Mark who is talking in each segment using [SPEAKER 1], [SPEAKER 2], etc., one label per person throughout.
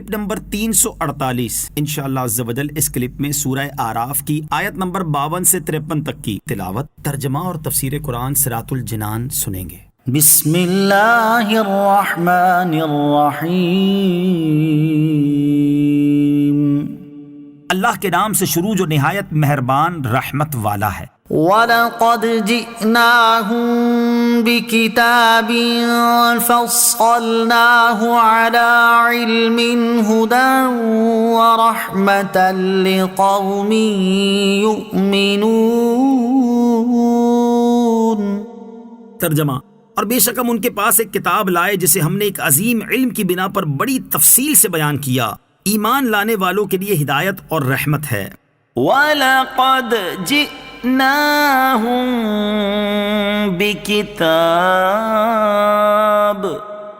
[SPEAKER 1] Clip number 348 انشاءاللہ عز و جل اس کلپ میں سورہ اعراف کی آیت نمبر 52 سے 53 تک کی تلاوت، ترجمہ اور تفسیر قرآن صراط الجنان سنیں گے۔
[SPEAKER 2] بسم اللہ الرحمن الرحیم،
[SPEAKER 1] اللہ کے نام سے شروع جو نہایت مہربان رحمت والا ہے۔
[SPEAKER 2] وَلَقَدْ جِئْنَاهُمْ بِكِتَابٍ فَصَّلْنَاهُ عَلَى عِلْمٍ هُدًى وَرَحْمَةً لِقَوْمٍ يُؤْمِنُونَ۔
[SPEAKER 1] ترجمہ، اور بے شک ہم ان کے پاس ایک کتاب لائے جسے ہم نے ایک عظیم علم کی بنا پر بڑی تفصیل سے بیان کیا، ایمان لانے والوں کے لیے ہدایت اور رحمت ہے۔
[SPEAKER 2] وَلَقَدْ جِئْنَاهُمْ بِكِتَابٍ،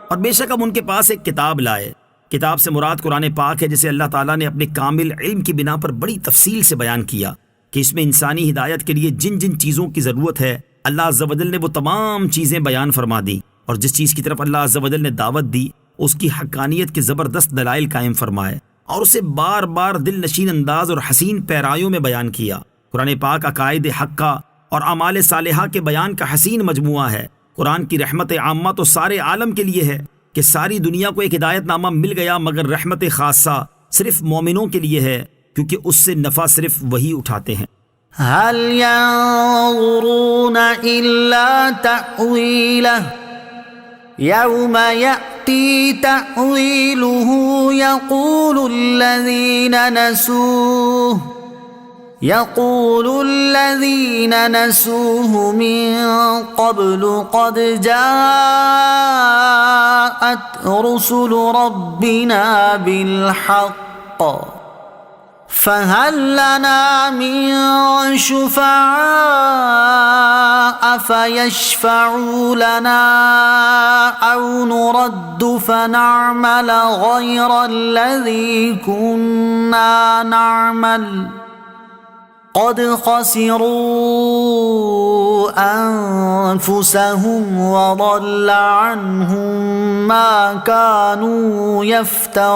[SPEAKER 1] اور بے شک ہم ان کے پاس ایک کتاب لائے۔ کتاب سے مراد قرآن پاک ہے، جسے اللہ تعالیٰ نے اپنے کامل علم کی بنا پر بڑی تفصیل سے بیان کیا کہ اس میں انسانی ہدایت کے لیے جن جن چیزوں کی ضرورت ہے اللہ عز و جل نے وہ تمام چیزیں بیان فرما دی، اور جس چیز کی طرف اللہ عز و جل نے دعوت دی اس کی حقانیت کے زبردست دلائل قائم فرمائے، اور اسے بار بار دل نشین انداز اور حسین پیرایوں میں بیان کیا۔ قرآن پاک عقائد حقہ اور اعمال صالحہ کے بیان کا حسین مجموعہ ہے۔ قرآن کی رحمت عامہ تو سارے عالم کے لیے ہے کہ ساری دنیا کو ایک ہدایت نامہ مل گیا، مگر رحمت خاصہ صرف مومنوں کے لیے ہے، کیونکہ اس سے نفع صرف وہی اٹھاتے ہیں۔
[SPEAKER 2] هل ينظرون إلا تأويله يوم يأتي تأويله يقول الذين نسوه من قبل قد جاءت رسل ربنا بالحق فهل لنا من شفعاء فيشفعوا لنا أو نرد فنعمل غير الذي كنا نعمل قد خسروا أنفسهم وضل عنهم ما كانوا يفترون۔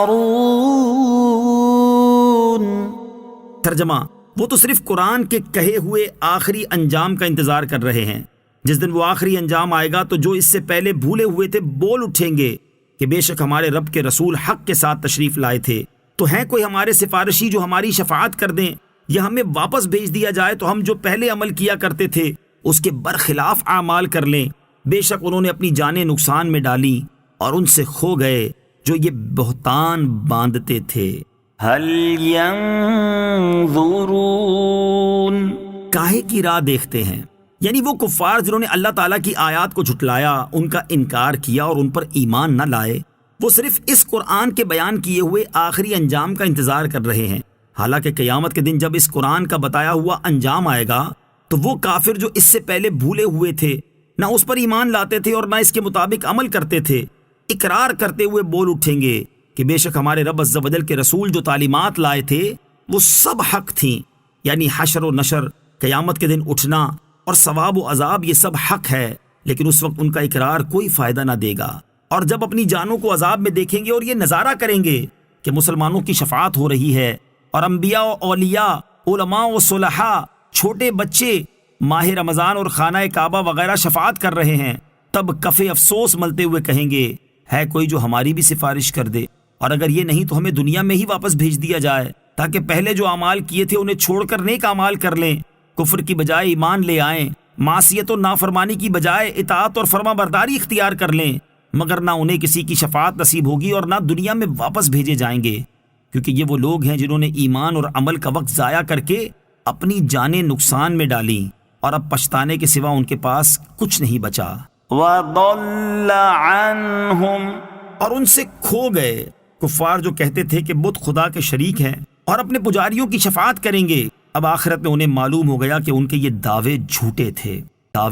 [SPEAKER 1] ترجمہ، وہ تو صرف قرآن کے کہے ہوئے آخری انجام کا انتظار کر رہے ہیں۔ جس دن وہ آخری انجام آئے گا تو جو اس سے پہلے بھولے ہوئے تھے بول اٹھیں گے کہ بے شک ہمارے رب کے رسول حق کے ساتھ تشریف لائے تھے، تو ہیں کوئی ہمارے سفارشی جو ہماری شفاعت کر دیں، یا ہمیں واپس بھیج دیا جائے تو ہم جو پہلے عمل کیا کرتے تھے اس کے برخلاف اعمال کر لیں۔ بے شک انہوں نے اپنی جانیں نقصان میں ڈالی اور ان سے کھو گئے جو یہ بہتان باندھتے تھے۔
[SPEAKER 2] هل ينظرون،
[SPEAKER 1] کاہے کی راہ دیکھتے ہیں، یعنی وہ کفار جنہوں نے اللہ تعالیٰ کی آیات کو جھٹلایا، ان کا انکار کیا اور ان پر ایمان نہ لائے، وہ صرف اس قرآن کے بیان کیے ہوئے آخری انجام کا انتظار کر رہے ہیں۔ حالانکہ قیامت کے دن جب اس قرآن کا بتایا ہوا انجام آئے گا تو وہ کافر جو اس سے پہلے بھولے ہوئے تھے، نہ اس پر ایمان لاتے تھے اور نہ اس کے مطابق عمل کرتے تھے، اقرار کرتے ہوئے بول اٹھیں گے کہ بے شک ہمارے رب عز و جل کے رسول جو تعلیمات لائے تھے وہ سب حق تھیں، یعنی حشر و نشر، قیامت کے دن اٹھنا اور ثواب و عذاب، یہ سب حق ہے، لیکن اس وقت ان کا اقرار کوئی فائدہ نہ دے گا، اور جب اپنی جانوں کو عذاب میں دیکھیں گے اور یہ نظارہ کریں گے کہ مسلمانوں کی شفاعت ہو رہی ہے اور انبیاء و اولیاء، علماء و صلحاء، چھوٹے بچے ماہ رمضان اور خانہ کعبہ وغیرہ شفاعت کر رہے ہیں، تب کف افسوس ملتے ہوئے کہیں گے ہے کوئی جو ہماری بھی سفارش کر دے، اور اگر یہ نہیں تو ہمیں دنیا میں ہی واپس بھیج دیا جائے تاکہ پہلے جو اعمال کیے تھے انہیں چھوڑ کر نیک اعمال کر لیں، کفر کی بجائے ایمان لے آئیں، معصیت و نافرمانی کی بجائے اطاعت اور فرما برداری اختیار کر لیں، مگر نہ انہیں کسی کی شفاعت نصیب ہوگی اور نہ دنیا میں واپس بھیجے جائیں گے، کیونکہ یہ وہ لوگ ہیں جنہوں نے ایمان اور عمل کا وقت ضائع کر کے اپنی جانیں نقصان میں ڈالیں، اور اب پچھتانے کے سوا ان کے پاس کچھ نہیں بچا۔
[SPEAKER 2] وَضَلَّ عَنْهُمْ،
[SPEAKER 1] اور ان سے کھو گئے کفار جو کہتے تھے کہ بت خدا کے شریک ہیں اور اپنے پجاریوں کی شفاعت کریں گے، اب آخرت میں انہیں معلوم ہو گیا کہ ان کے یہ دعوے جھوٹے تھے۔